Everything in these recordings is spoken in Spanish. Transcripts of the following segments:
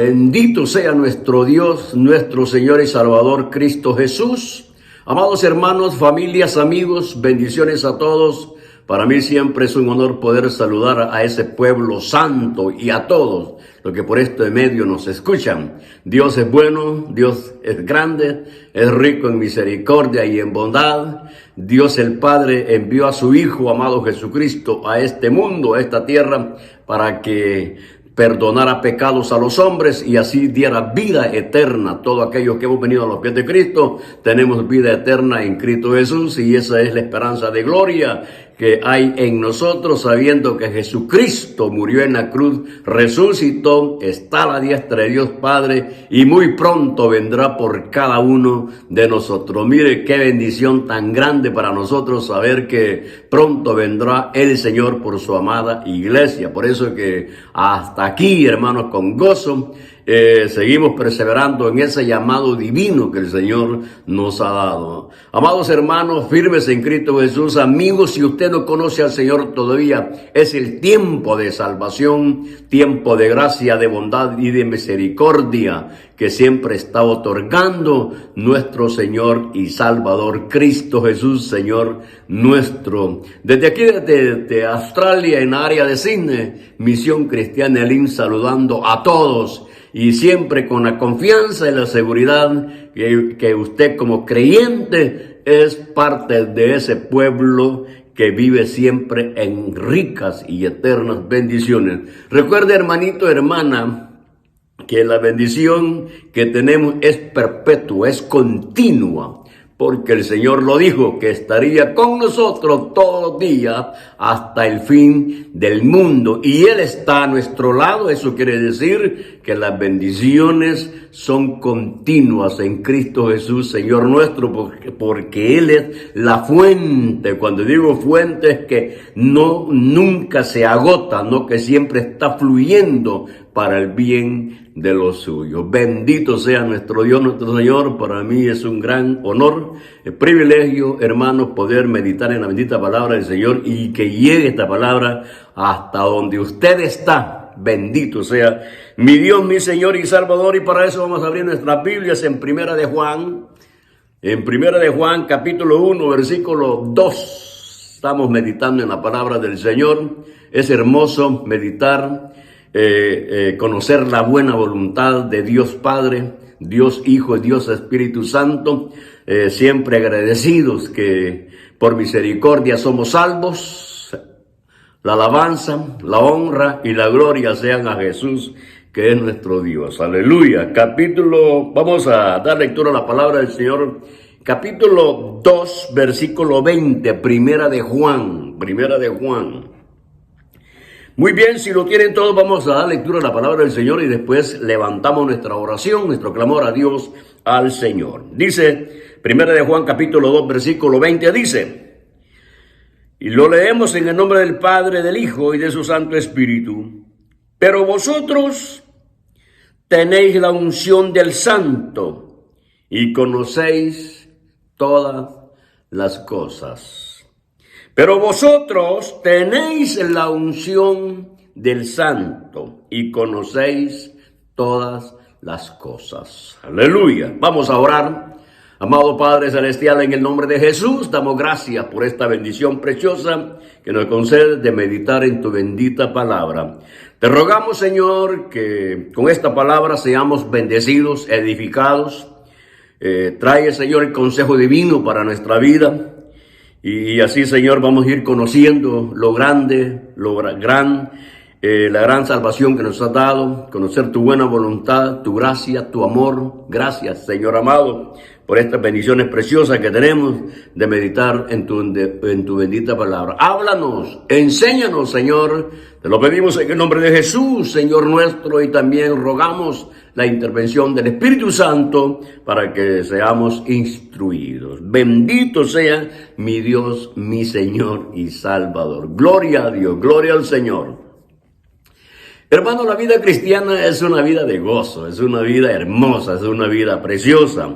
Bendito sea nuestro Dios, nuestro Señor y Salvador Cristo Jesús. Amados hermanos, familias, amigos, bendiciones a todos. Para mí siempre es un honor poder saludar a ese pueblo santo y a todos los que por este medio nos escuchan. Dios es bueno, Dios es grande, es rico en misericordia y en bondad. Dios el Padre envió a su Hijo, amado Jesucristo, a este mundo, a esta tierra, para que perdonara pecados a los hombres y así diera vida eterna. Todos aquellos que hemos venido a los pies de Cristo, tenemos vida eterna en Cristo Jesús, y esa es la esperanza de gloria que hay en nosotros, sabiendo que Jesucristo murió en la cruz, resucitó, está a la diestra de Dios Padre y muy pronto vendrá por cada uno de nosotros. Mire qué bendición tan grande para nosotros saber que pronto vendrá el Señor por su amada iglesia. Por eso que hasta aquí, hermanos, con gozo, seguimos perseverando en ese llamado divino que el Señor nos ha dado. Amados hermanos, firmes en Cristo Jesús, amigos, si usted no conoce al Señor todavía, es el tiempo de salvación, tiempo de gracia, de bondad y de misericordia que siempre está otorgando nuestro Señor y Salvador Cristo Jesús, Señor nuestro. Desde aquí, desde Australia, en la área de Sydney, Misión Cristiana Elim, saludando a todos. Y siempre con la confianza y la seguridad que usted como creyente es parte de ese pueblo que vive siempre en ricas y eternas bendiciones. Recuerde, hermanito, hermana, que la bendición que tenemos es perpetua, es continua. Porque el Señor lo dijo, que estaría con nosotros todos los días hasta el fin del mundo. Y Él está a nuestro lado. Eso quiere decir que las bendiciones son continuas en Cristo Jesús, Señor nuestro, porque Él es la fuente. Cuando digo fuente es que nunca se agota, no, que siempre está fluyendo para el bien de los suyos. Bendito sea nuestro Dios, nuestro Señor. Para mí es un gran honor, privilegio, hermanos, poder meditar en la bendita palabra del Señor y que llegue esta palabra hasta donde usted está. Bendito sea mi Dios, mi Señor y Salvador. Y para eso vamos a abrir nuestras Biblias en Primera de Juan. En Primera de Juan, capítulo 1, versículo 2. Estamos meditando en la palabra del Señor. Es hermoso meditar, conocer la buena voluntad de Dios Padre, Dios Hijo y Dios Espíritu Santo, siempre agradecidos que por misericordia somos salvos. La alabanza, la honra y la gloria sean a Jesús, que es nuestro Dios. Aleluya. Vamos a dar lectura a la palabra del Señor. Capítulo 2, versículo 20, Primera de Juan. Muy bien, si lo tienen todos, vamos a dar lectura a la palabra del Señor y después levantamos nuestra oración, nuestro clamor a Dios, al Señor. Dice, Primera de Juan, capítulo 2, versículo 20, dice, y lo leemos en el nombre del Padre, del Hijo y de su Santo Espíritu. Pero vosotros tenéis la unción del Santo y conocéis todas las cosas. Pero vosotros tenéis la unción del Santo y conocéis todas las cosas. Aleluya. Vamos a orar. Amado Padre Celestial, en el nombre de Jesús, damos gracias por esta bendición preciosa que nos concedes de meditar en tu bendita palabra. Te rogamos, Señor, que con esta palabra seamos bendecidos, edificados. Trae, Señor, el consejo divino para nuestra vida. Y así, Señor, vamos a ir conociendo lo grande, la gran salvación que nos has dado, conocer tu buena voluntad, tu gracia, tu amor. Gracias, Señor amado, por estas bendiciones preciosas que tenemos de meditar en tu bendita palabra. Háblanos, enséñanos, Señor. Te lo pedimos en el nombre de Jesús, Señor nuestro, y también rogamos la intervención del Espíritu Santo para que seamos instruidos. Bendito sea mi Dios, mi Señor y Salvador. Gloria a Dios, gloria al Señor. Hermano, la vida cristiana es una vida de gozo, es una vida hermosa, es una vida preciosa.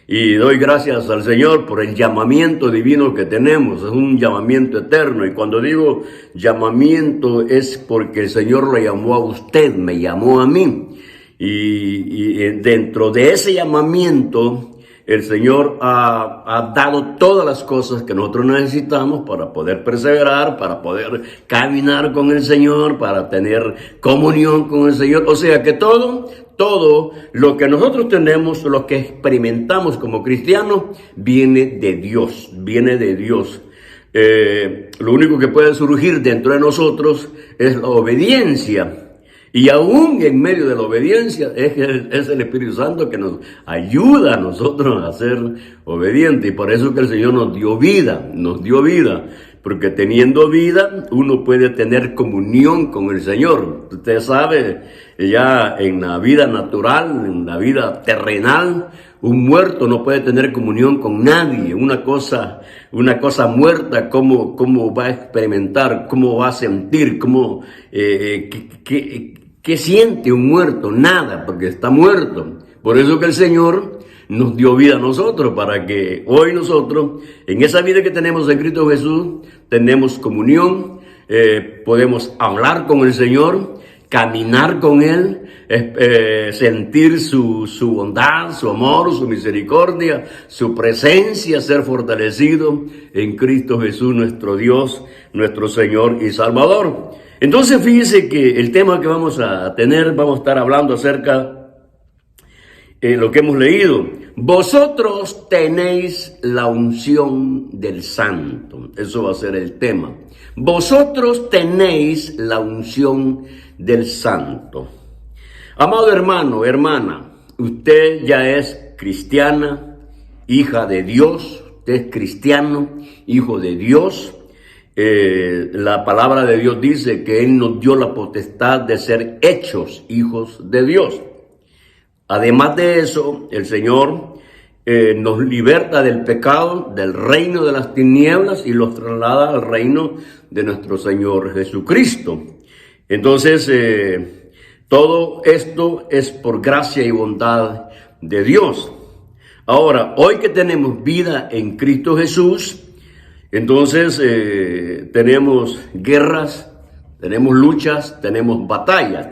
Y doy gracias al Señor por el llamamiento divino que tenemos. Es un llamamiento eterno. Y cuando digo llamamiento es porque el Señor lo llamó a usted, me llamó a mí. Y dentro de ese llamamiento, el Señor ha dado todas las cosas que nosotros necesitamos para poder perseverar, para poder caminar con el Señor, para tener comunión con el Señor. O sea que todo lo que nosotros tenemos, lo que experimentamos como cristianos, viene de Dios, viene de Dios. Lo único que puede surgir dentro de nosotros es la obediencia. Y aún en medio de la obediencia es el Espíritu Santo que nos ayuda a nosotros a ser obedientes. Y por eso que el Señor nos dio vida. Porque teniendo vida, uno puede tener comunión con el Señor. Usted sabe, ya en la vida natural, en la vida terrenal, un muerto no puede tener comunión con nadie. Una cosa muerta, ¿cómo va a experimentar? ¿Cómo va a sentir? ¿Qué siente un muerto? Nada, porque está muerto. Por eso que el Señor nos dio vida a nosotros, para que hoy nosotros, en esa vida que tenemos en Cristo Jesús, tenemos comunión, podemos hablar con el Señor, caminar con Él, sentir su bondad, su amor, su misericordia, su presencia, ser fortalecido en Cristo Jesús, nuestro Dios, nuestro Señor y Salvador. Entonces fíjese que el tema que vamos a estar hablando acerca lo que hemos leído. Vosotros tenéis la unción del Santo. Eso va a ser el tema. Vosotros tenéis la unción del Santo. Amado hermano, hermana, usted ya es cristiana, hija de Dios. Usted es cristiano, hijo de Dios. La palabra de Dios dice que Él nos dio la potestad de ser hechos hijos de Dios. Además de eso, el Señor nos liberta del pecado, del reino de las tinieblas, y los traslada al reino de nuestro Señor Jesucristo. Entonces, todo esto es por gracia y bondad de Dios. Ahora, hoy que tenemos vida en Cristo Jesús, entonces tenemos guerras, tenemos luchas, tenemos batallas.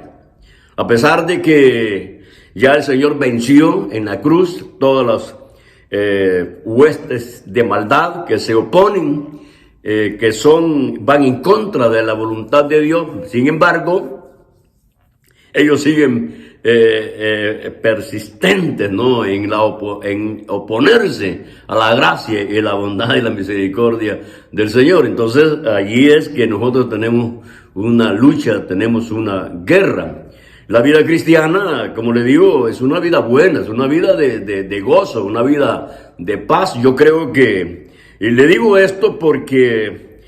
A pesar de que ya el Señor venció en la cruz todas las huestes de maldad que se oponen, van en contra de la voluntad de Dios. Sin embargo, ellos siguen persistentes, ¿no?, en oponerse a la gracia y la bondad y la misericordia del Señor. Entonces, allí es que nosotros tenemos una lucha, tenemos una guerra. La vida cristiana, como le digo, es una vida buena, es una vida de gozo, una vida de paz. Yo creo que, y le digo esto porque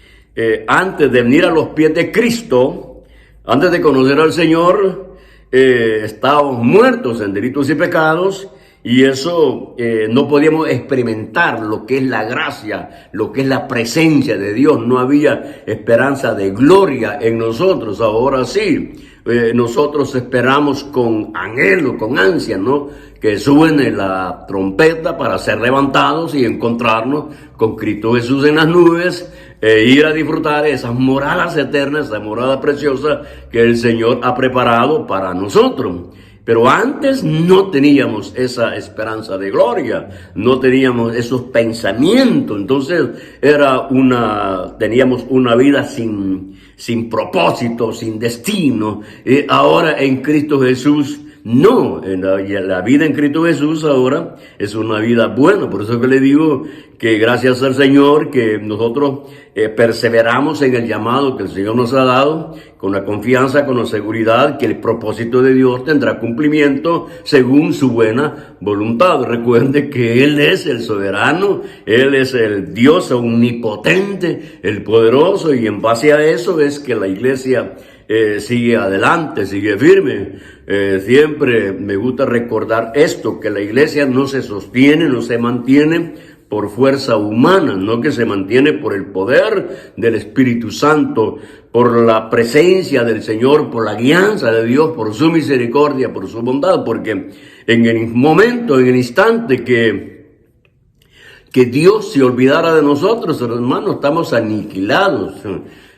antes de venir a los pies de Cristo, antes de conocer al Señor, estábamos muertos en delitos y pecados, y eso no podíamos experimentar lo que es la gracia, lo que es la presencia de Dios. No había esperanza de gloria en nosotros. Ahora sí, nosotros esperamos con anhelo, con ansia, ¿no?, que suene la trompeta para ser levantados y encontrarnos con Cristo Jesús en las nubes, ir a disfrutar esas moradas eternas, esa morada preciosa que el Señor ha preparado para nosotros. Pero antes no teníamos esa esperanza de gloria, no teníamos esos pensamientos. Entonces teníamos una vida sin propósito, sin destino. Ahora en Cristo Jesús, no, la vida en Cristo Jesús ahora es una vida buena. Por eso que le digo que gracias al Señor que nosotros perseveramos en el llamado que el Señor nos ha dado, con la confianza, con la seguridad que el propósito de Dios tendrá cumplimiento según su buena voluntad. Recuerde que Él es el soberano, Él es el Dios omnipotente, el poderoso, y en base a eso es que la iglesia sigue adelante, sigue firme. Siempre me gusta recordar esto, que la iglesia no se sostiene, no se mantiene por fuerza humana, no, que se mantiene por el poder del Espíritu Santo, por la presencia del Señor, por la guianza de Dios, por su misericordia, por su bondad, porque en el momento, en el instante que Dios se olvidara de nosotros, hermanos, estamos aniquilados.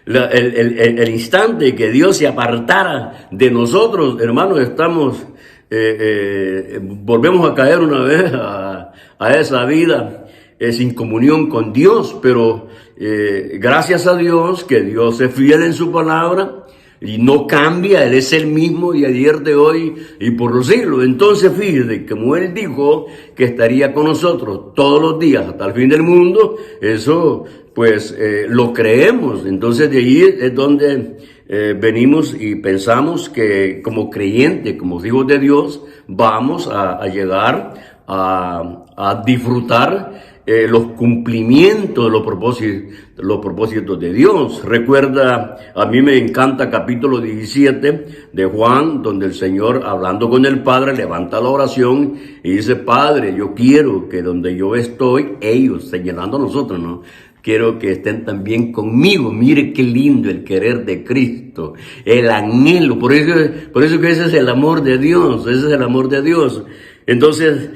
El instante que Dios se apartara de nosotros, hermanos, estamos volvemos a caer una vez a esa vida sin comunión con Dios, pero gracias a Dios, que Dios es fiel en su palabra y no cambia. Él es el mismo de ayer, de hoy y por los siglos. Entonces fíjate, como Él dijo que estaría con nosotros todos los días hasta el fin del mundo, eso pues lo creemos. Entonces de ahí es donde venimos y pensamos que como creyentes, como hijos de Dios, vamos a llegar a disfrutar los cumplimientos de los propósitos de Dios. Recuerda, a mí me encanta capítulo 17 de Juan, donde el Señor, hablando con el Padre, levanta la oración y dice: Padre, yo quiero que donde yo estoy, ellos, señalando a nosotros, ¿no?, quiero que estén también conmigo. Mire qué lindo el querer de Cristo, el anhelo. Por eso que ese es el amor de Dios, ese es el amor de Dios. Entonces,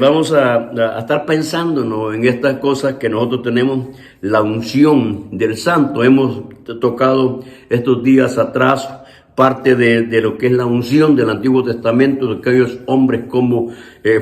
vamos a estar pensando, ¿no?, en estas cosas que nosotros tenemos, la unción del Santo. Hemos tocado estos días atrás parte de lo que es la unción del Antiguo Testamento, de aquellos hombres como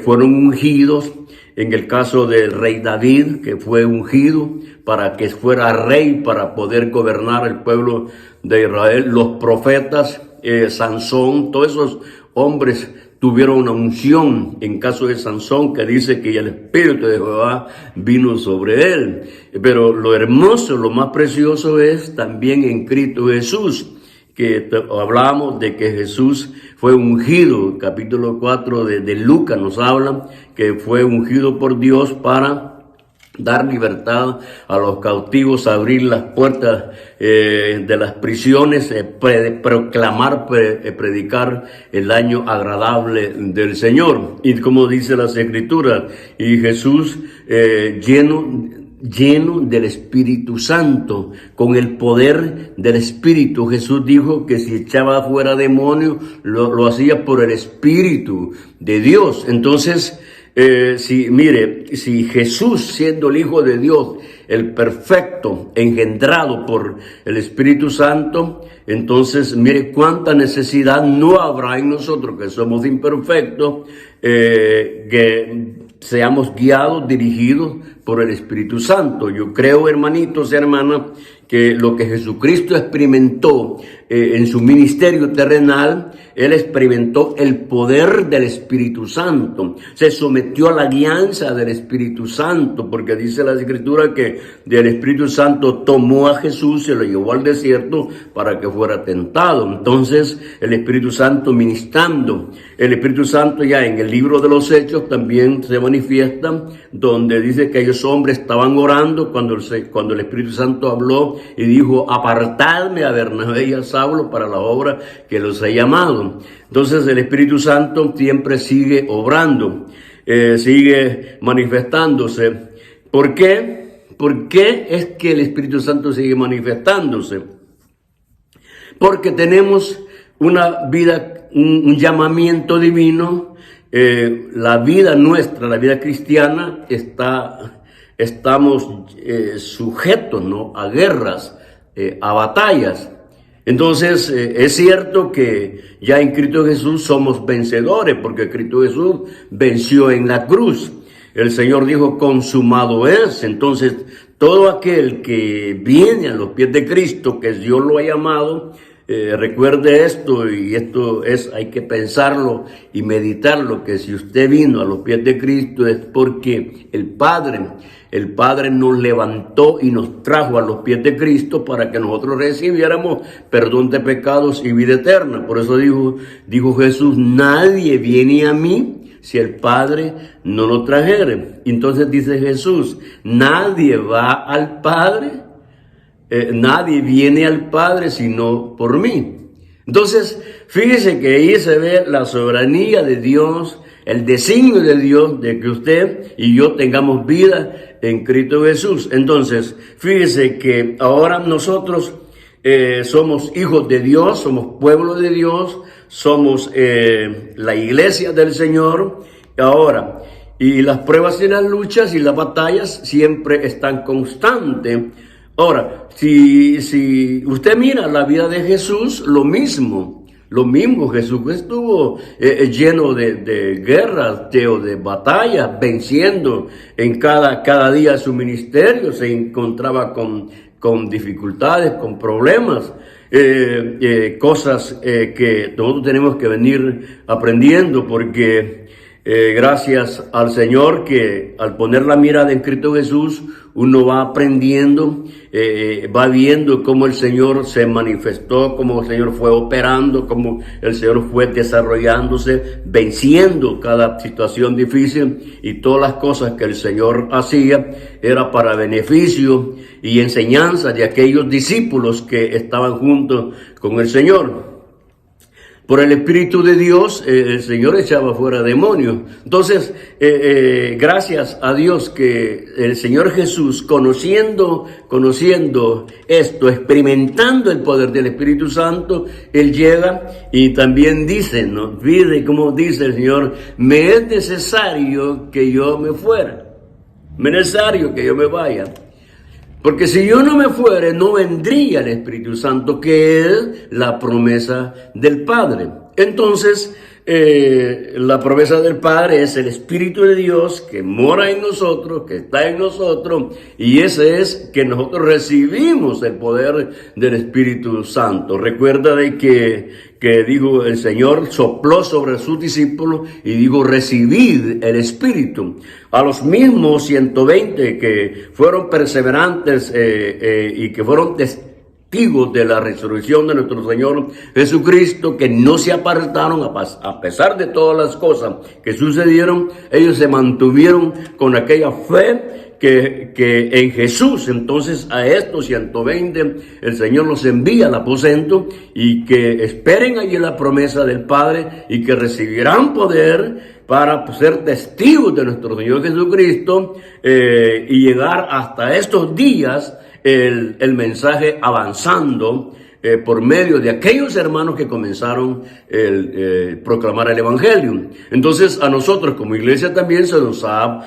fueron ungidos. En el caso del rey David, que fue ungido para que fuera rey, para poder gobernar el pueblo de Israel. Los profetas, Sansón, todos esos hombres tuvieron una unción. En caso de Sansón, que dice que el Espíritu de Jehová vino sobre él. Pero lo hermoso, lo más precioso es también en Cristo Jesús, que hablábamos de que Jesús fue ungido. Capítulo 4 de Lucas nos habla que fue ungido por Dios para dar libertad a los cautivos, abrir las puertas de las prisiones, proclamar, predicar el año agradable del Señor. Y como dice las Escrituras, y Jesús lleno del Espíritu Santo, con el poder del Espíritu. Jesús dijo que si echaba fuera demonios, lo hacía por el Espíritu de Dios. Entonces, si Jesús, siendo el Hijo de Dios, el perfecto, engendrado por el Espíritu Santo, entonces mire cuánta necesidad no habrá en nosotros, que somos imperfectos, que seamos guiados, dirigidos por el Espíritu Santo. Yo creo, hermanitos y hermanas, que lo que Jesucristo experimentó en su ministerio terrenal, Él experimentó el poder del Espíritu Santo. Se sometió a la guianza del Espíritu Santo, porque dice la Escritura que del Espíritu Santo tomó a Jesús, se lo llevó al desierto para que fuera tentado. Entonces, el Espíritu Santo ministrando. El Espíritu Santo ya en el libro de los Hechos también se manifiesta, donde dice que aquellos hombres estaban orando cuando el Espíritu Santo habló y dijo: apartadme a Bernabé y a Saulo para la obra que los he llamado. Entonces el Espíritu Santo siempre sigue obrando, sigue manifestándose. ¿Por qué? ¿Por qué es que el Espíritu Santo sigue manifestándose? Porque tenemos una vida, un llamamiento divino. La vida nuestra, la vida cristiana, estamos sujetos, ¿no?, a guerras, a batallas. Entonces, es cierto que ya en Cristo Jesús somos vencedores, porque Cristo Jesús venció en la cruz. El Señor dijo: consumado es. Entonces, todo aquel que viene a los pies de Cristo, que Dios lo ha llamado, recuerde esto, y esto hay que pensarlo y meditarlo, que si usted vino a los pies de Cristo es porque el Padre nos levantó y nos trajo a los pies de Cristo para que nosotros recibiéramos perdón de pecados y vida eterna. Por eso dijo Jesús: nadie viene a mí si el Padre no lo trajere. Entonces dice Jesús: nadie va al Padre, nadie viene al Padre sino por mí. Entonces, fíjese que ahí se ve la soberanía de Dios, el designio de Dios de que usted y yo tengamos vida en Cristo Jesús. Entonces, fíjese que ahora nosotros somos hijos de Dios, somos pueblo de Dios, somos la iglesia del Señor. Ahora, y las pruebas y las luchas y las batallas siempre están constantes. Ahora, si usted mira la vida de Jesús, lo mismo. Lo mismo, Jesús estuvo lleno de guerras, de batallas, venciendo en cada día de su ministerio. Se encontraba con dificultades, con problemas, cosas que nosotros tenemos que venir aprendiendo, porque gracias al Señor que al poner la mirada en Cristo Jesús, uno va aprendiendo, va viendo cómo el Señor se manifestó, cómo el Señor fue operando, cómo el Señor fue desarrollándose, venciendo cada situación difícil, y todas las cosas que el Señor hacía era para beneficio y enseñanza de aquellos discípulos que estaban juntos con el Señor. Por el Espíritu de Dios, el Señor echaba fuera demonios. Entonces, gracias a Dios que el Señor Jesús, conociendo esto, experimentando el poder del Espíritu Santo, Él llega y también dice, ¿no? Fíjate cómo dice el Señor: me es necesario que yo me fuera. Me es necesario que yo me vaya. Porque si yo no me fuere, no vendría el Espíritu Santo, que es la promesa del Padre. Entonces, la promesa del Padre es el Espíritu de Dios que mora en nosotros, que está en nosotros, y ese es que nosotros recibimos el poder del Espíritu Santo. Recuerda de que dijo el Señor, sopló sobre sus discípulos y dijo: recibid el Espíritu. A los mismos 120 que fueron perseverantes y que fueron testigos de la resurrección de nuestro Señor Jesucristo, que no se apartaron a pesar de todas las cosas que sucedieron, ellos se mantuvieron con aquella fe que en Jesús. Entonces a estos 120 el Señor los envía al aposento, y que esperen allí la promesa del Padre, y que recibirán poder para ser testigos de nuestro Señor Jesucristo, y llegar hasta estos días el mensaje avanzando por medio de aquellos hermanos que comenzaron proclamar el Evangelio. Entonces a nosotros como iglesia también se nos ha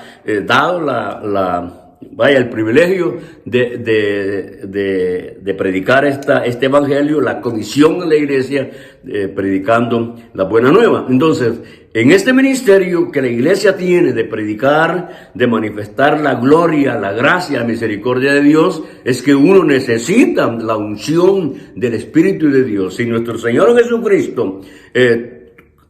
dado el privilegio de predicar este evangelio, la comisión de la iglesia, predicando la buena nueva. Entonces, en este ministerio que la iglesia tiene de predicar, de manifestar la gloria, la gracia, la misericordia de Dios, es que uno necesita la unción del Espíritu de Dios. Si nuestro Señor Jesucristo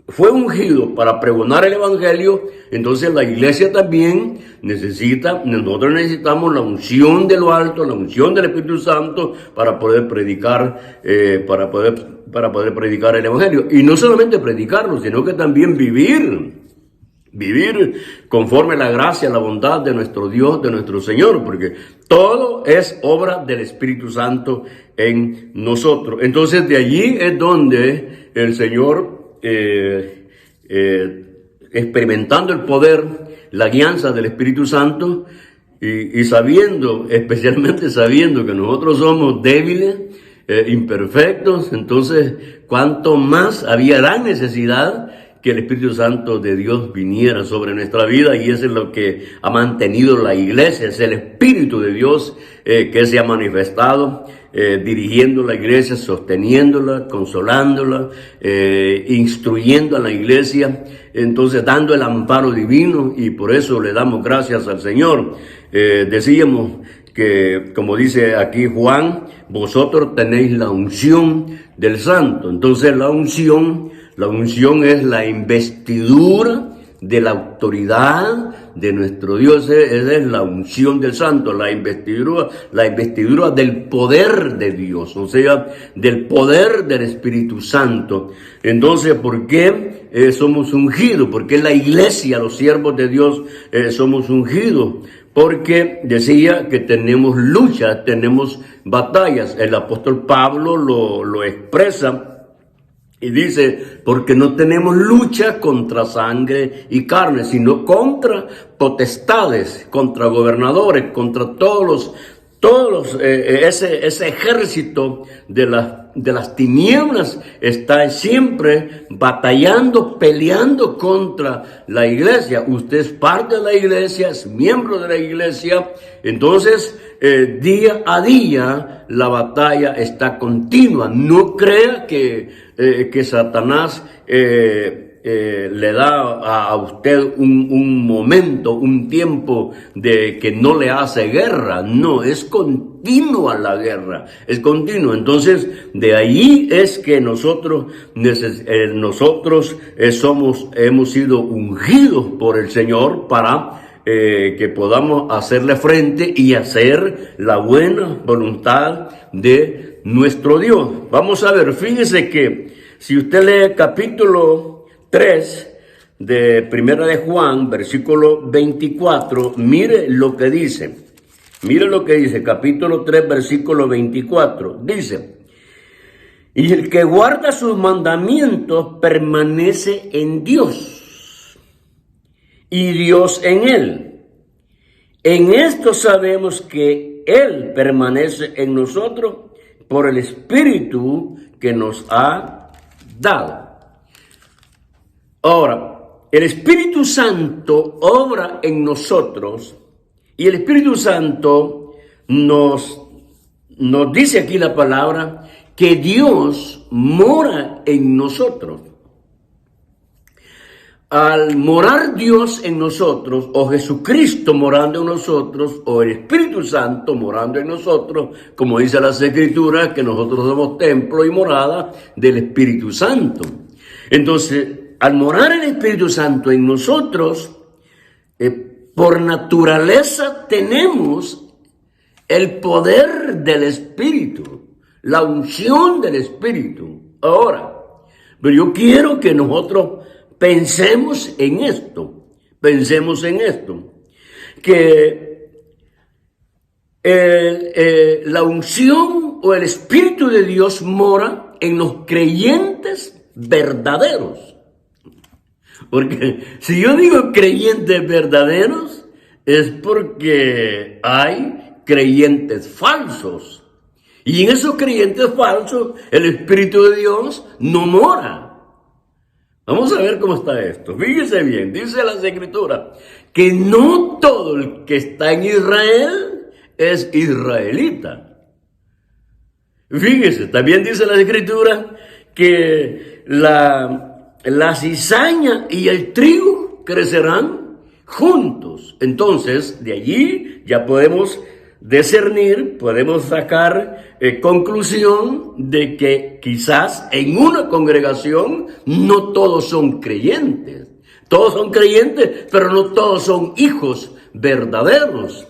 fue ungido para pregonar el Evangelio, entonces la iglesia también nosotros necesitamos la unción de lo alto, la unción del Espíritu Santo para poder predicar, para poder predicar el Evangelio. Y no solamente predicarlo, sino que también vivir conforme a la gracia, la bondad de nuestro Dios, de nuestro Señor, porque todo es obra del Espíritu Santo en nosotros. Entonces de allí es donde el Señor, experimentando el poder, la guianza del Espíritu Santo, y especialmente sabiendo que nosotros somos débiles, imperfectos, entonces cuánto más había gran necesidad que el Espíritu Santo de Dios viniera sobre nuestra vida, y eso es lo que ha mantenido la iglesia. Es el Espíritu de Dios que se ha manifestado, dirigiendo la iglesia, sosteniéndola, consolándola, instruyendo a la iglesia, entonces dando el amparo divino, y por eso le damos gracias al Señor. Decíamos que, como dice aquí Juan, vosotros tenéis la unción del Santo. Entonces la unción es la investidura de la autoridad de nuestro Dios. Esa es la unción del Santo, la investidura del poder de Dios, o sea, del poder del Espíritu Santo. Entonces, ¿por qué somos ungidos? Porque la iglesia, los siervos de Dios, somos ungidos. Porque decía que tenemos luchas, tenemos batallas. El apóstol Pablo lo expresa y dice: porque no tenemos lucha contra sangre y carne, sino contra potestades, contra gobernadores, contra todos ese ejército de las tinieblas está siempre batallando, peleando contra la iglesia. Usted es parte de la iglesia, es miembro de la iglesia, entonces día a día la batalla está continua. No crea que Satanás le da a usted un momento, un tiempo de que no le hace guerra. No, es continua la guerra, es continua. Entonces, de ahí es que nosotros hemos sido ungidos por el Señor para que podamos hacerle frente y hacer la buena voluntad de nuestro Dios. Vamos a ver, fíjese que si usted lee capítulo 3 de Primera de Juan, versículo 24, mire lo que dice. Mire lo que dice, capítulo 3, versículo 24. Dice: y el que guarda sus mandamientos permanece en Dios, y Dios en él. En esto sabemos que Él permanece en nosotros por el Espíritu que nos ha dado. Ahora, el Espíritu Santo obra en nosotros, y el Espíritu Santo nos dice aquí la palabra que Dios mora en nosotros. Al morar Dios en nosotros, o Jesucristo morando en nosotros, o el Espíritu Santo morando en nosotros, como dice las Escrituras, que nosotros somos templo y morada del Espíritu Santo. Entonces, al morar el Espíritu Santo en nosotros, por naturaleza tenemos el poder del Espíritu, la unción del Espíritu. Ahora, pero yo quiero que nosotros pensemos en esto, que la unción o el Espíritu de Dios mora en los creyentes verdaderos. Porque si yo digo creyentes verdaderos, es porque hay creyentes falsos. Y en esos creyentes falsos, el Espíritu de Dios no mora. Vamos a ver cómo está esto. Fíjese bien, dice las Escrituras, que no todo el que está en Israel es israelita. Fíjese, también dice la Escritura que la cizaña y el trigo crecerán juntos. Entonces, de allí ya podemos discernir, podemos sacar conclusión de que quizás en una congregación no todos son creyentes. Todos son creyentes, pero no todos son hijos verdaderos.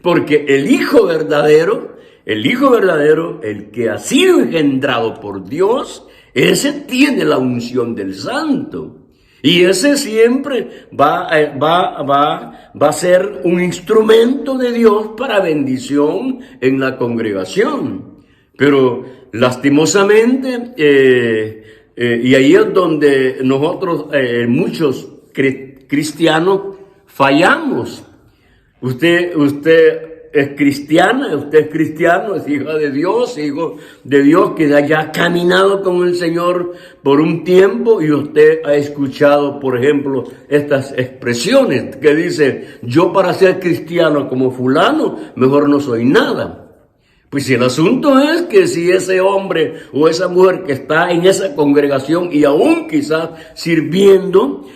Porque el hijo verdadero, el que ha sido engendrado por Dios, ese tiene la unción del Santo. Y ese siempre va a ser un instrumento de Dios para bendición en la congregación. Pero lastimosamente, y ahí es donde nosotros, muchos cristianos, fallamos. Usted es cristiana, usted es cristiano, es hija de Dios, hijo de Dios que ya ha caminado con el Señor por un tiempo y usted ha escuchado, por ejemplo, estas expresiones que dice: yo para ser cristiano como fulano, mejor no soy nada. Pues si el asunto es que si ese hombre o esa mujer que está en esa congregación y aún quizás sirviendo,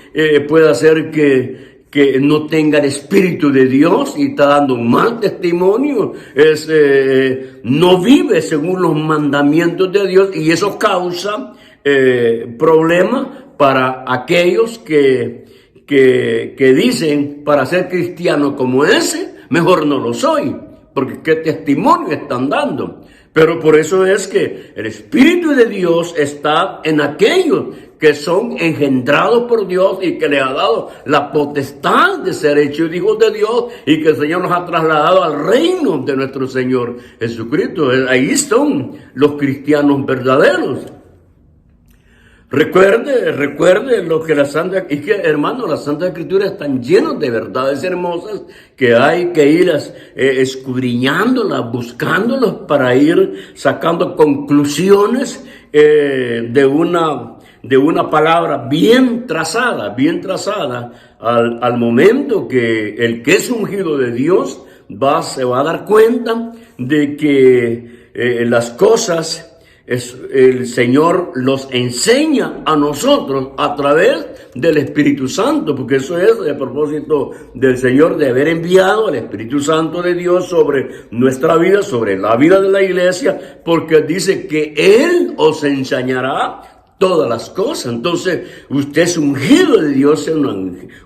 puede hacer que no tenga el Espíritu de Dios y está dando un mal testimonio, no vive según los mandamientos de Dios, y eso causa problemas para aquellos que dicen: para ser cristiano como ese, mejor no lo soy, porque qué testimonio están dando. Pero por eso es que el Espíritu de Dios está en aquellos que son engendrados por Dios y que le ha dado la potestad de ser hechos hijos de Dios, y que el Señor nos ha trasladado al reino de nuestro Señor Jesucristo. Ahí son los cristianos verdaderos. Recuerde lo que la Santa, y que hermano, las Santas Escrituras están llenas de verdades hermosas que hay que ir escudriñándolas, buscándolas para ir sacando conclusiones de una palabra bien trazada al momento que el que es ungido de Dios se va a dar cuenta de que las cosas el Señor los enseña a nosotros a través del Espíritu Santo, porque eso es el propósito del Señor, de haber enviado al Espíritu Santo de Dios sobre nuestra vida, sobre la vida de la iglesia, porque dice que Él os enseñará todas las cosas. Entonces, usted es ungido de Dios,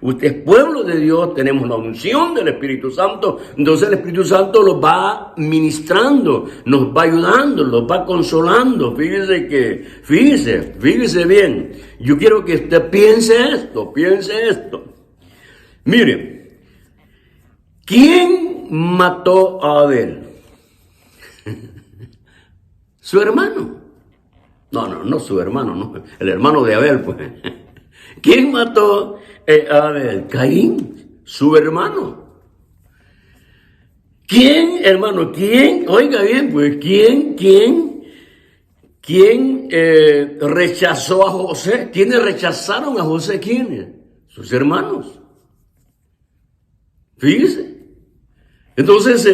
usted es pueblo de Dios, tenemos la unción del Espíritu Santo. Entonces el Espíritu Santo los va ministrando, nos va ayudando, los va consolando. Fíjese bien. Yo quiero que usted piense esto. Mire, ¿quién mató a Abel? Su hermano. No su hermano, no. El hermano de Abel, pues. ¿Quién mató a Abel? Caín, su hermano. ¿Quién, hermano? ¿Quién? Oiga bien, pues, ¿quién rechazó a José? ¿Quiénes rechazaron a José? ¿Quiénes? Sus hermanos. Fíjese. Entonces,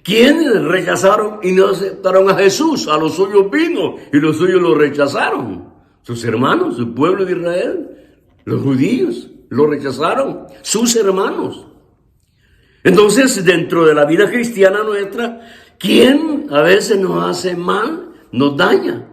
¿quiénes rechazaron y no aceptaron a Jesús? A los suyos vino y los suyos lo rechazaron. Sus hermanos, su pueblo de Israel, los judíos, lo rechazaron. Sus hermanos. Entonces, dentro de la vida cristiana nuestra, ¿quién a veces nos hace mal, nos daña?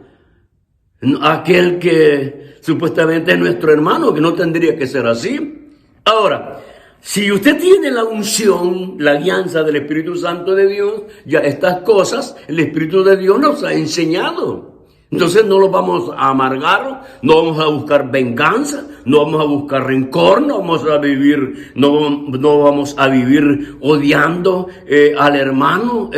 Aquel que supuestamente es nuestro hermano, que no tendría que ser así. Ahora, si usted tiene la unción, la alianza del Espíritu Santo de Dios, ya estas cosas el Espíritu de Dios nos ha enseñado. Entonces no los vamos a amargar, no vamos a buscar venganza, no vamos a buscar rencor, no vamos a vivir odiando al hermano,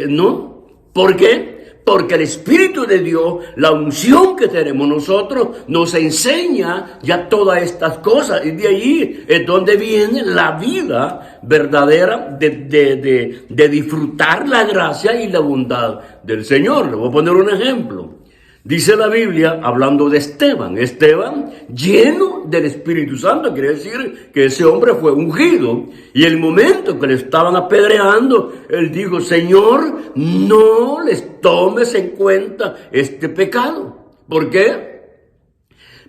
no. ¿Por qué? Porque el Espíritu de Dios, la unción que tenemos nosotros, nos enseña ya todas estas cosas. Y de ahí es donde viene la vida verdadera de disfrutar la gracia y la bondad del Señor. Le voy a poner un ejemplo. Dice la Biblia, hablando de Esteban, lleno del Espíritu Santo, quiere decir que ese hombre fue ungido. Y el momento que le estaban apedreando, él dijo, Señor, no les tomes en cuenta este pecado. ¿Por qué?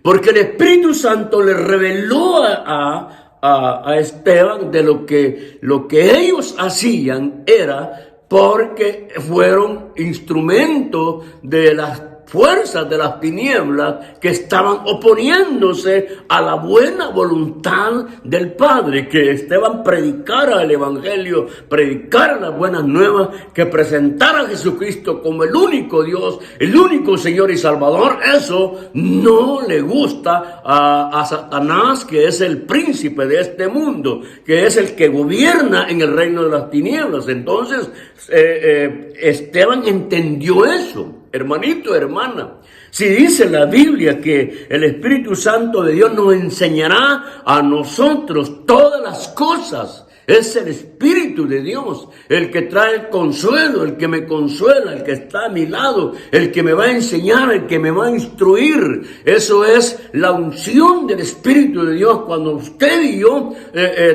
Porque el Espíritu Santo le reveló a Esteban de lo que ellos hacían era porque fueron instrumentos de las fuerzas de las tinieblas que estaban oponiéndose a la buena voluntad del Padre, que Esteban predicara el Evangelio, predicara las buenas nuevas, que presentara a Jesucristo como el único Dios, el único Señor y Salvador. Eso no le gusta a Satanás, que es el príncipe de este mundo, que es el que gobierna en el reino de las tinieblas. Entonces, Esteban entendió eso. Hermanito, hermana, si dice la Biblia que el Espíritu Santo de Dios nos enseñará a nosotros todas las cosas, es el Espíritu de Dios el que trae el consuelo, el que me consuela, el que está a mi lado, el que me va a enseñar, el que me va a instruir. Eso es la unción del Espíritu de Dios. Cuando usted y yo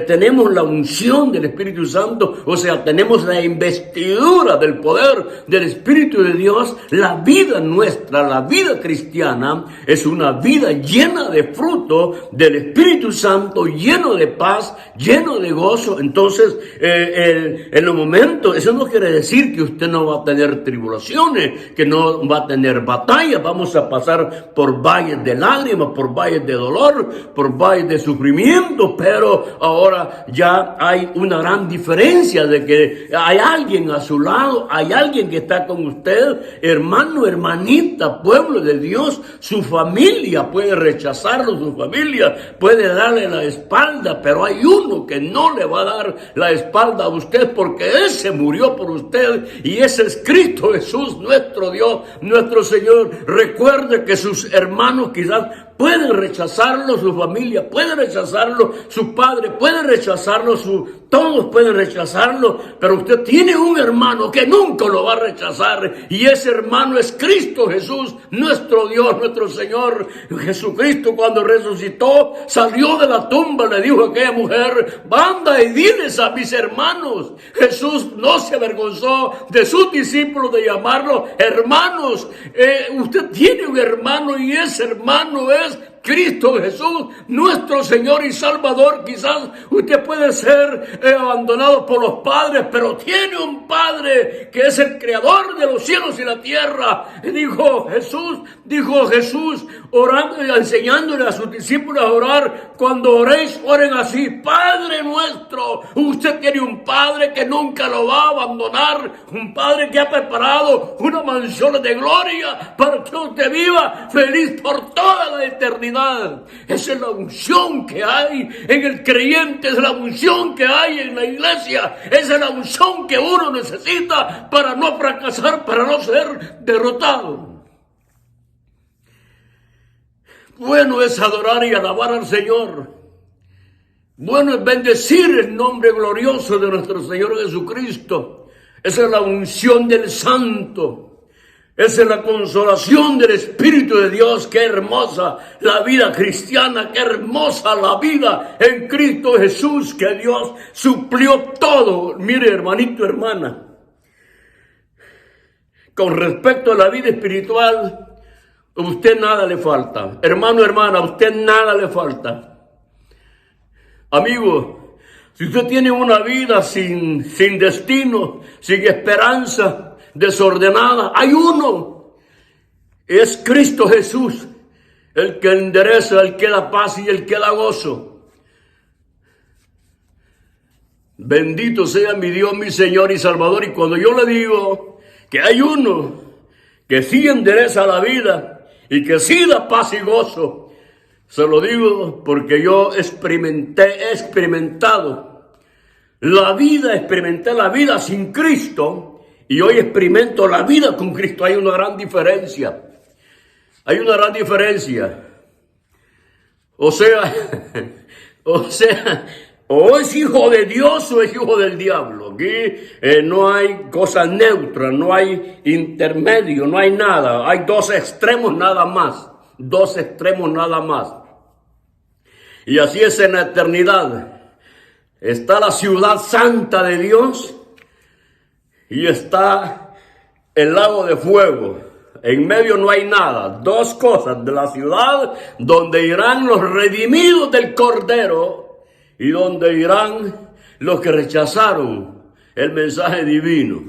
tenemos la unción del Espíritu Santo, o sea, tenemos la investidura del poder del Espíritu de Dios, la vida nuestra, la vida cristiana, es una vida llena de fruto del Espíritu Santo, lleno de paz, lleno de gozo. Entonces, en los momentos, eso no quiere decir que usted no va a tener tribulaciones, que no va a tener batallas. Vamos a pasar por valles de lágrimas, por valles de dolor, por valles de sufrimiento, pero ahora ya hay una gran diferencia de que hay alguien a su lado, hay alguien que está con usted, hermano, hermanita, pueblo de Dios. Su familia puede rechazarlo, su familia puede darle la espalda, pero hay uno que no le va a dar dar la espalda a usted, porque ese murió por usted y ese es Cristo Jesús, nuestro Dios, nuestro Señor. Recuerde que sus hermanos quizás pueden rechazarlo, su familia puede rechazarlo, su padre puede rechazarlo, todos pueden rechazarlo, pero usted tiene un hermano que nunca lo va a rechazar, y ese hermano es Cristo Jesús, nuestro Dios, nuestro Señor. Jesucristo, cuando resucitó, salió de la tumba, le dijo a aquella mujer: anda y diles a mis hermanos. Jesús no se avergonzó de sus discípulos de llamarlos hermanos. Usted tiene un hermano y ese hermano es Cristo Jesús, nuestro Señor y Salvador. Quizás usted puede ser abandonado por los padres, pero tiene un Padre que es el creador de los cielos y la tierra. Dijo Jesús, orando y enseñándole a sus discípulos a orar: cuando oréis, oren así: Padre nuestro. Usted tiene un Padre que nunca lo va a abandonar, un Padre que ha preparado una mansión de gloria para que usted viva feliz por toda la eternidad. Esa es la unción que hay en el creyente, es la unción que hay en la iglesia, esa es la unción que uno necesita para no fracasar, para no ser derrotado. Bueno es adorar y alabar al Señor. Bueno es bendecir el nombre glorioso de nuestro Señor Jesucristo. Esa es la unción del Santo. Esa es la consolación del Espíritu de Dios. Qué hermosa la vida cristiana, qué hermosa la vida en Cristo Jesús, que Dios suplió todo. Mire, hermanito, hermana, con respecto a la vida espiritual, a usted nada le falta. Hermano, hermana, a usted nada le falta. Amigo, si usted tiene una vida sin destino, sin esperanza, desordenada, hay uno: es Cristo Jesús, el que endereza, el que da paz y el que da gozo. Bendito sea mi Dios, mi Señor y Salvador. Y cuando yo le digo que hay uno que sí endereza la vida y que sí da paz y gozo, se lo digo porque yo he experimentado la vida, experimenté la vida sin Cristo. Y hoy experimento la vida con Cristo. Hay una gran diferencia. Hay una gran diferencia. O sea, o es hijo de Dios o es hijo del diablo. Aquí no hay cosa neutra, no hay intermedio, no hay nada. Hay dos extremos nada más. Dos extremos nada más. Y así es en la eternidad. Está la ciudad santa de Dios y está el lago de fuego. En medio no hay nada. Dos cosas: de la ciudad donde irán los redimidos del Cordero y donde irán los que rechazaron el mensaje divino.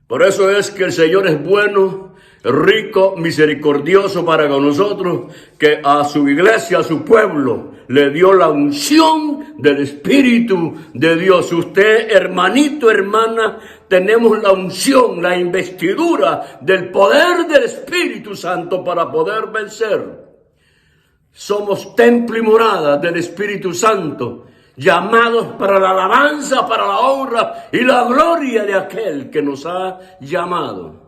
Por eso es que el Señor es bueno, rico, misericordioso para con nosotros, que a su iglesia, a su pueblo, le dio la unción del Espíritu de Dios. Usted, hermanito, hermana, tenemos la unción, la investidura del poder del Espíritu Santo para poder vencer. Somos templo y morada del Espíritu Santo, llamados para la alabanza, para la honra y la gloria de aquel que nos ha llamado.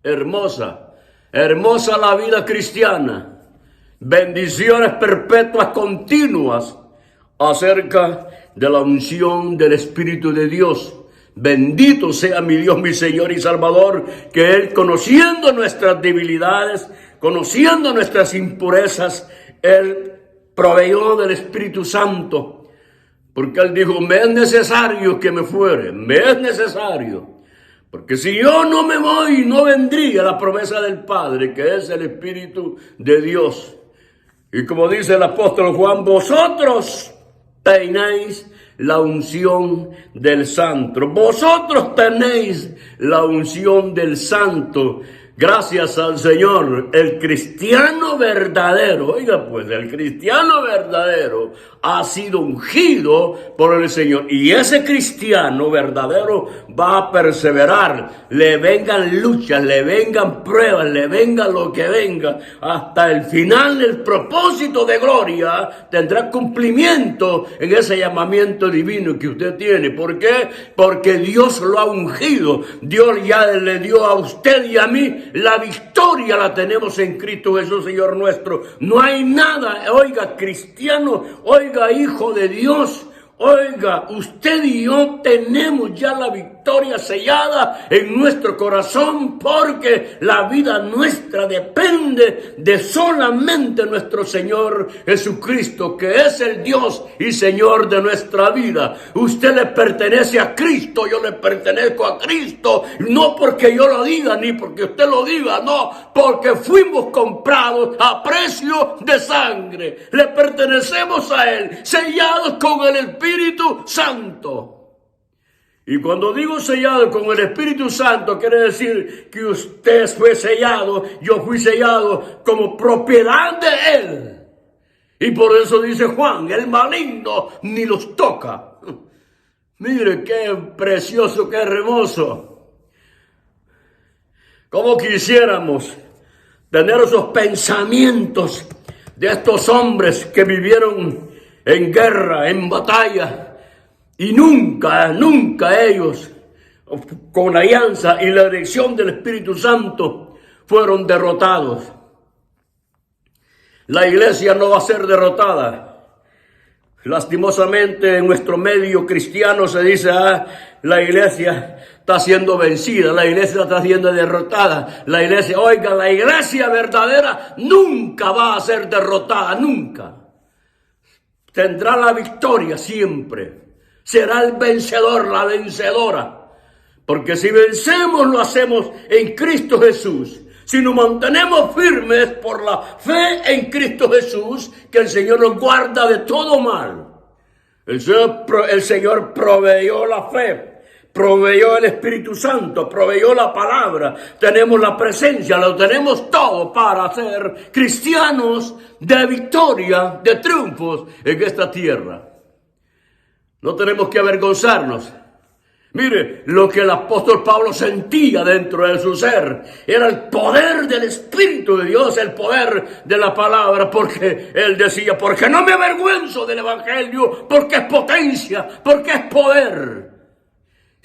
Hermosa, hermosa la vida cristiana. Bendiciones perpetuas continuas acerca de la unción del Espíritu de Dios. Bendito sea mi Dios, mi Señor y Salvador, que Él, conociendo nuestras debilidades, conociendo nuestras impurezas, Él proveyó del Espíritu Santo, porque Él dijo: me es necesario que me fuere, me es necesario. Porque si yo no me voy, no vendría la promesa del Padre, que es el Espíritu de Dios. Y como dice el apóstol Juan: vosotros tenéis la unción del Santo. Vosotros tenéis la unción del Santo. Gracias al Señor, el cristiano verdadero, oiga pues, el cristiano verdadero ha sido ungido por el Señor. Y ese cristiano verdadero va a perseverar, le vengan luchas, le vengan pruebas, le venga lo que venga, hasta el final del propósito de gloria tendrá cumplimiento en ese llamamiento divino que usted tiene. ¿Por qué? Porque Dios lo ha ungido. Dios ya le dio a usted y a mí la victoria, la tenemos en Cristo Jesús, Señor nuestro. No hay nada, oiga, cristiano, oiga, hijo de Dios, oiga, usted y yo tenemos ya la victoria sellada en nuestro corazón, porque la vida nuestra depende de solamente nuestro Señor Jesucristo, que es el Dios y Señor de nuestra vida. Usted le pertenece a Cristo, yo le pertenezco a Cristo, no porque yo lo diga ni porque usted lo diga, no, porque fuimos comprados a precio de sangre, le pertenecemos a Él, sellados con el Espíritu Santo. Y cuando digo sellado con el Espíritu Santo, quiere decir que usted fue sellado, yo fui sellado como propiedad de Él. Y por eso dice Juan, el maligno ni los toca. Mire qué precioso, qué hermoso. Como quisiéramos tener esos pensamientos de estos hombres que vivieron en guerra, en batalla. Y nunca ellos, con la alianza y la dirección del Espíritu Santo, fueron derrotados. La iglesia no va a ser derrotada. Lastimosamente en nuestro medio cristiano se dice, la iglesia está siendo vencida, la iglesia está siendo derrotada. La iglesia verdadera nunca va a ser derrotada, nunca. Tendrá la victoria siempre. Será el vencedor, la vencedora. Porque si vencemos, lo hacemos en Cristo Jesús. Si nos mantenemos firmes por la fe en Cristo Jesús, que el Señor nos guarda de todo mal. El Señor proveyó la fe, proveyó el Espíritu Santo, proveyó la palabra. Tenemos la presencia, lo tenemos todo para ser cristianos de victoria, de triunfos en esta tierra. No tenemos que avergonzarnos. Mire, lo que el apóstol Pablo sentía dentro de su ser era el poder del Espíritu de Dios, el poder de la palabra, porque él decía, porque no me avergüenzo del Evangelio, porque es potencia, porque es poder.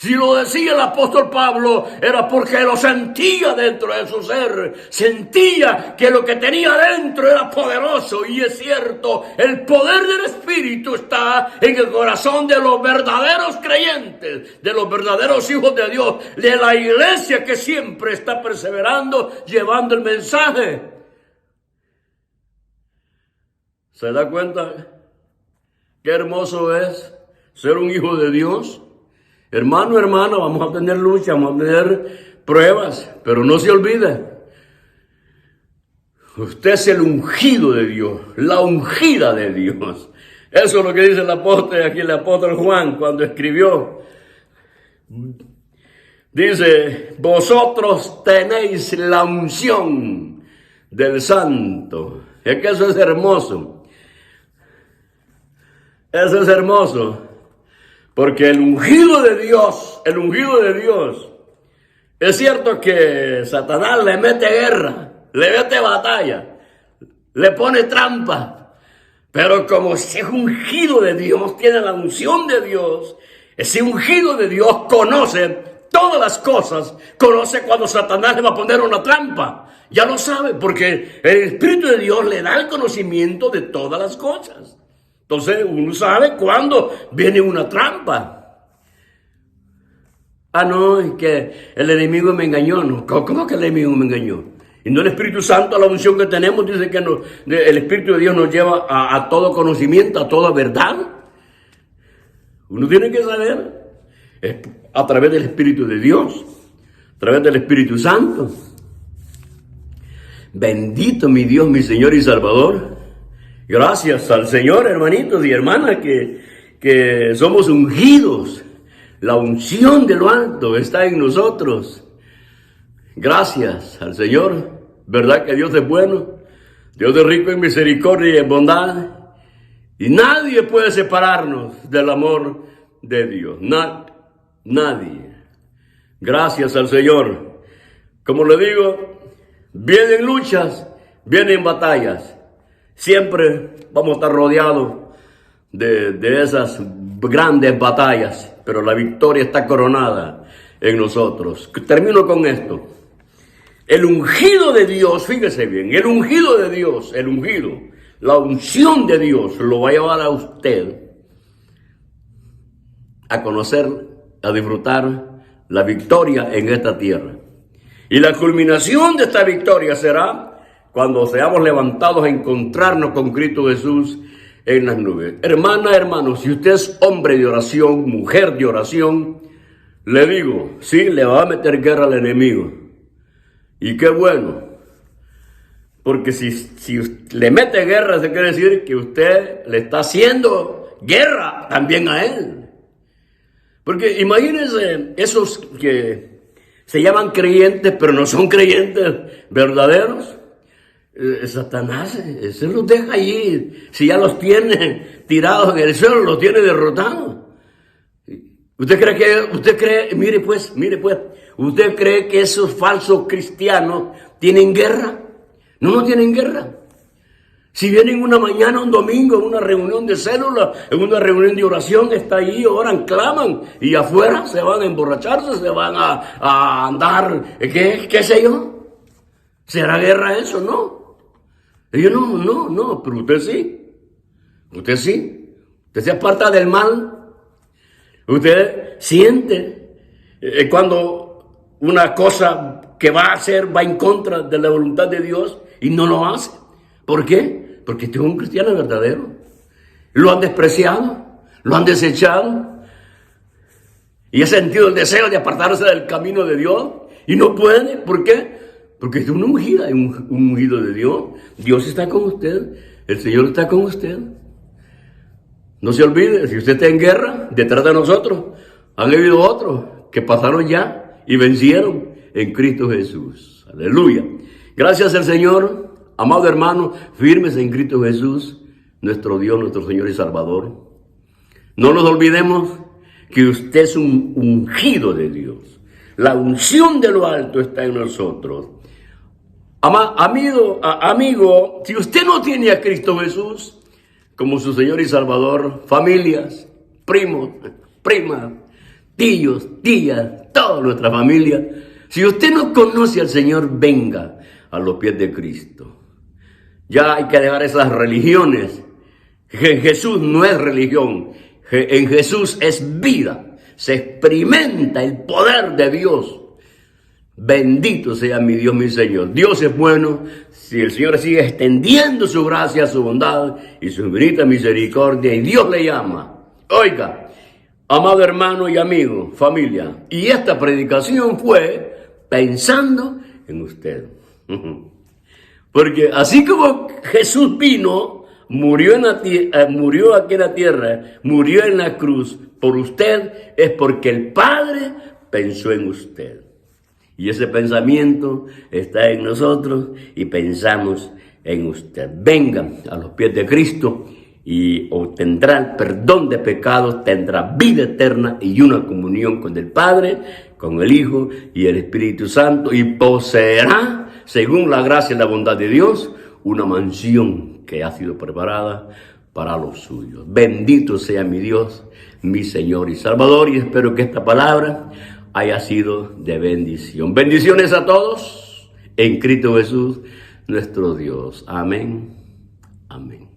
Si lo decía el apóstol Pablo, era porque lo sentía dentro de su ser. Sentía que lo que tenía dentro era poderoso. Y es cierto, el poder del Espíritu está en el corazón de los verdaderos creyentes, de los verdaderos hijos de Dios, de la iglesia que siempre está perseverando, llevando el mensaje. ¿Se da cuenta qué hermoso es ser un hijo de Dios? Hermano, hermana, vamos a tener lucha, vamos a tener pruebas, pero no se olvide, usted es el ungido de Dios, la ungida de Dios. Eso es lo que dice el apóstol Juan cuando escribió. Dice, vosotros tenéis la unción del Santo. Es que eso es hermoso. Eso es hermoso. Porque el ungido de Dios, es cierto que Satanás le mete guerra, le mete batalla, le pone trampa, pero como ese ungido de Dios tiene la unción de Dios, ese ungido de Dios conoce todas las cosas, conoce cuando Satanás le va a poner una trampa, ya lo sabe, porque el Espíritu de Dios le da el conocimiento de todas las cosas. Entonces uno sabe cuándo viene una trampa. No, es que el enemigo me engañó. No, ¿cómo que el enemigo me engañó? Y no el Espíritu Santo, la unción que tenemos, dice que el Espíritu de Dios nos lleva a todo conocimiento, a toda verdad. Uno tiene que saber, es a través del Espíritu de Dios, a través del Espíritu Santo. Bendito mi Dios, mi Señor y Salvador. Gracias al Señor, hermanitos y hermanas, que somos ungidos. La unción de lo alto está en nosotros. Gracias al Señor. ¿Verdad que Dios es bueno? Dios es rico en misericordia y en bondad. Y nadie puede separarnos del amor de Dios. Nadie. Gracias al Señor. Como le digo, vienen luchas, vienen batallas. Siempre vamos a estar rodeados de esas grandes batallas, pero la victoria está coronada en nosotros. Termino con esto. El ungido de Dios, fíjese bien, el ungido de Dios, la unción de Dios lo va a llevar a usted a conocer, a disfrutar la victoria en esta tierra. Y la culminación de esta victoria será cuando seamos levantados a encontrarnos con Cristo Jesús en las nubes. Hermana, hermano, si usted es hombre de oración, mujer de oración, le digo, sí, le va a meter guerra al enemigo. Y qué bueno, porque si le mete guerra, eso quiere decir que usted le está haciendo guerra también a él. Porque imagínense esos que se llaman creyentes, pero no son creyentes verdaderos. Satanás, se los deja allí, si ya los tiene tirados en el suelo, los tiene derrotados. ¿Usted cree, mire pues, ¿usted cree que esos falsos cristianos tienen guerra? No tienen guerra. Si vienen una mañana, un domingo, en una reunión de célula, en una reunión de oración, está ahí, oran, claman, y afuera se van a emborracharse, se van a andar, ¿qué sé yo? ¿Será guerra eso? No. Ellos no, pero usted sí. Usted se aparta del mal. Usted siente cuando una cosa que va a hacer va en contra de la voluntad de Dios y no lo hace. ¿Por qué? Porque usted es un cristiano verdadero. Lo han despreciado, lo han desechado y ha sentido el deseo de apartarse del camino de Dios y no puede. ¿Por qué? Porque es una ungida, un ungido de Dios. Dios está con usted, el Señor está con usted. No se olvide, si usted está en guerra, detrás de nosotros han habido otros que pasaron ya y vencieron en Cristo Jesús. Aleluya. Gracias al Señor, amado hermano, firmes en Cristo Jesús, nuestro Dios, nuestro Señor y Salvador. No nos olvidemos que usted es un ungido de Dios. La unción de lo alto está en nosotros. Amigo, si usted no tiene a Cristo Jesús como su Señor y Salvador, familias, primos, primas, tíos, tías, toda nuestra familia, si usted no conoce al Señor, venga a los pies de Cristo. Ya hay que dejar esas religiones. En Jesús no es religión, en Jesús es vida. Se experimenta el poder de Dios. Bendito sea mi Dios, mi Señor. Dios es bueno. Si el Señor sigue extendiendo su gracia, su bondad y su infinita misericordia, y Dios le llama. Oiga, amado hermano y amigo, familia, y esta predicación fue pensando en usted. Porque así como Jesús vino, murió aquí en la tierra, murió en la cruz por usted, es porque el Padre pensó en usted. Y ese pensamiento está en nosotros y pensamos en usted. Vengan a los pies de Cristo y obtendrá el perdón de pecados, tendrá vida eterna y una comunión con el Padre, con el Hijo y el Espíritu Santo, y poseerá, según la gracia y la bondad de Dios, una mansión que ha sido preparada para los suyos. Bendito sea mi Dios, mi Señor y Salvador, y espero que esta palabra haya sido de bendición. Bendiciones a todos en Cristo Jesús, nuestro Dios. Amén. Amén.